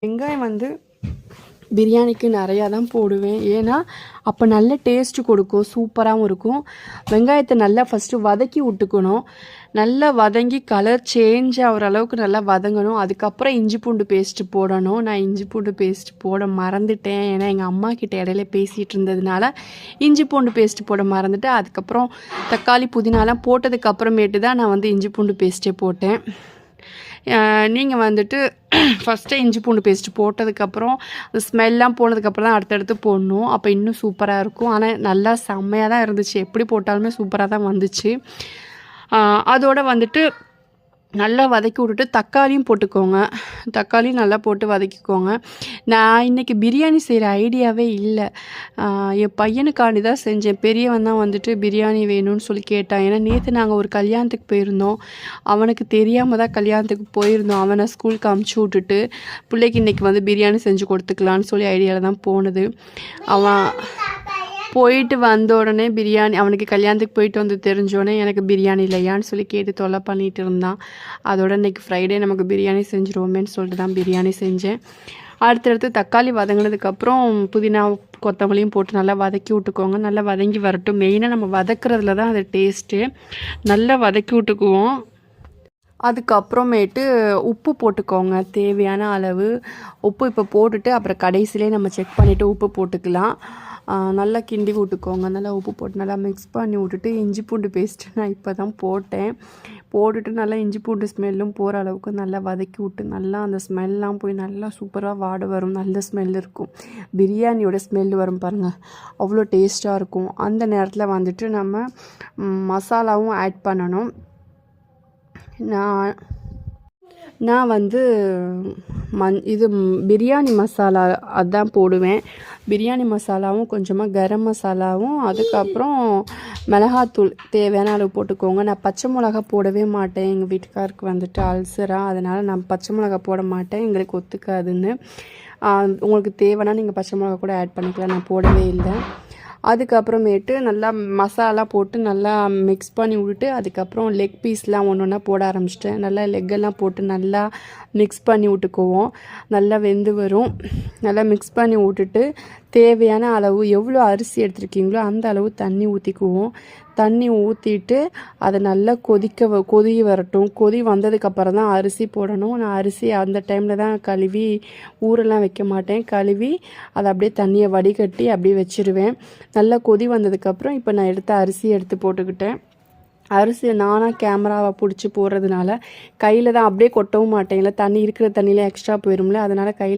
வெங்காயம் வந்து பிரியாணிக்கு நிறையா தான் போடுவேன். ஏன்னா அப்போ நல்ல டேஸ்ட்டு கொடுக்கும், சூப்பராகவும் இருக்கும். வெங்காயத்தை நல்லா ஃபஸ்ட்டு வதக்கி விட்டுக்கணும். நல்லா வதங்கி கலர் சேஞ்ச் ஆகிற அளவுக்கு நல்லா வதங்கணும். அதுக்கப்புறம் இஞ்சி பூண்டு பேஸ்ட்டு போடணும். நான் இஞ்சி பூண்டு பேஸ்ட் போட மறந்துட்டேன். ஏன்னா எங்கள் அம்மா கிட்ட இடையில பேசிகிட்டு இருந்ததுனால இஞ்சி பூண்டு பேஸ்ட்டு போட மறந்துட்டேன். அதுக்கப்புறம் தக்காளி புதினாலாம் போட்டதுக்கப்புறமேட்டு தான் நான் வந்து இஞ்சி பூண்டு பேஸ்ட்டே போட்டேன். நீங்கள் வந்துட்டு ஃபஸ்ட்டு இஞ்சி பூண்டு பேஸ்ட்டு போட்டதுக்கப்புறம் அந்த ஸ்மெல்லாம் போனதுக்கப்புறம் தான் அடுத்தடுத்து போடணும். அப்போ இன்னும் சூப்பராக இருக்கும். ஆனால் நல்லா செம்மையாக தான் இருந்துச்சு. எப்படி போட்டாலுமே சூப்பராக தான் வந்துச்சு. அதோடு வந்துட்டு நல்லா வதக்கி விட்டுட்டு தக்காளியும் போட்டுக்கோங்க. தக்காளியும் நல்லா போட்டு வதக்கிக்கோங்க. நான் இன்றைக்கி பிரியாணி செய்கிற ஐடியாவே இல்லை. என் பையனுக்காண்டி தான் செஞ்சேன். பெரியவன் தான் வந்துட்டு பிரியாணி வேணும்னு சொல்லி கேட்டான். ஏன்னா நேற்று நாங்கள் ஒரு கல்யாணத்துக்கு போயிருந்தோம். அவனுக்கு தெரியாமல் தான் கல்யாணத்துக்கு போயிருந்தோம். அவனை ஸ்கூலுக்கு அமுச்சு விட்டுட்டு பிள்ளைக்கு இன்றைக்கி வந்து பிரியாணி செஞ்சு கொடுத்துக்கலான்னு சொல்லி ஐடியாவில் தான் போனது. அவன் போயிட்டு வந்த உடனே பிரியாணி, அவனுக்கு கல்யாணத்துக்கு போயிட்டு வந்து தெரிஞ்சோடனே எனக்கு பிரியாணி இல்லையான்னு சொல்லி கேட்டு தொல்லை பண்ணிகிட்டு இருந்தான். அதோட இன்றைக்கி ஃப்ரைடே நமக்கு பிரியாணி செஞ்சுருவோமேன்னு சொல்லிட்டு தான் பிரியாணி செஞ்சேன். அடுத்தடுத்து தக்காளி வதங்கினதுக்கப்புறம் புதினா கொத்தமல்லியும் போட்டு நல்லா வதக்கி விட்டுக்கோங்க. நல்லா வதங்கி வரட்டும். மெயினாக நம்ம வதக்குறதுல தான் அது டேஸ்ட்டு. நல்லா வதக்கி விட்டுக்குவோம். அதுக்கப்புறமேட்டு உப்பு போட்டுக்கோங்க, தேவையான அளவு உப்பு. இப்போ போட்டுட்டு அப்புறம் கடைசியிலே நம்ம செக் பண்ணிவிட்டு உப்பு போட்டுக்கலாம். நல்லா கிண்டி விட்டுக்கோங்க. நல்லா உப்பு போட்டு நல்லா மிக்ஸ் பண்ணி விட்டுட்டு இஞ்சி பூண்டு பேஸ்ட்டு நான் இப்போ தான் போட்டேன். போட்டுட்டு நல்லா இஞ்சி பூண்டு ஸ்மெல்லும் போகிற அளவுக்கு நல்லா வதக்கி விட்டு நல்லா அந்த ஸ்மெல்லாம் போய் நல்லா சூப்பராக வாட வரும். நல்ல ஸ்மெல் இருக்கும். பிரியாணியோட ஸ்மெல் வரும் பாருங்கள், அவ்வளோ டேஸ்ட்டாக இருக்கும். அந்த நேரத்தில் வந்துட்டு நம்ம மசாலாவும் ஆட் பண்ணணும். நான் வந்து பிரியாணி மசாலா அதான் போடுவேன். பிரியாணி மசாலாவும் கொஞ்சமாக கரம் மசாலாவும் அதுக்கப்புறம் மிளகாத்தூள் தேவையான அளவு போட்டுக்கோங்க. நான் பச்சை மிளகா போடவே மாட்டேன். எங்கள் வீட்டுக்காருக்கு வந்துட்டு அல்சராக, அதனால் நான் பச்சை மிளகா போட மாட்டேன், எங்களுக்கு ஒத்துக்காதுன்னு. உங்களுக்கு தேவைன்னா நீங்கள் பச்சை மிளகா கூட ஆட் பண்ணிக்கலாம். நான் போடவே இல்லை. அதுக்கப்புறமேட்டு நல்லா மசாலா போட்டு நல்லா மிக்ஸ் பண்ணி விட்டுட்டு அதுக்கப்புறம் லெக் பீஸ்லாம் ஒன்று ஒன்றா போட ஆரம்பிச்சிட்டேன். நல்லா லெக்கெல்லாம் போட்டு நல்லா மிக்ஸ் பண்ணி விட்டுக்குவோம். நல்லா வெந்து வரும். நல்லா மிக்ஸ் பண்ணி விட்டுட்டு தேவையான அளவு எவ்வளோ அரிசி எடுத்துருக்கீங்களோ அந்த அளவு தண்ணி ஊற்றிக்குவோம். தண்ணி ஊற்றிட்டு அதை நல்லா கொதி வரட்டும். கொதி வந்ததுக்கப்புறம் தான் அரிசி போடணும். நான் அரிசி அந்த டைமில் தான் கழுவி ஊரெல்லாம் வைக்க மாட்டேன். கழுவி அதை அப்படியே தண்ணியை வடிகட்டி அப்படியே வச்சுருவேன். நல்லா கொதி வந்ததுக்கப்புறம் இப்போ நான் அரிசி எடுத்து போட்டுக்கிட்டேன். அரிசியை நானாக கேமராவை பிடிச்சி போடுறதுனால கையில் தான் அப்படியே கொட்டவும் மாட்டேன். இல்லை தண்ணி இருக்கிற தண்ணியில் எக்ஸ்ட்ரா போயிடும்ல, அதனால் கையில்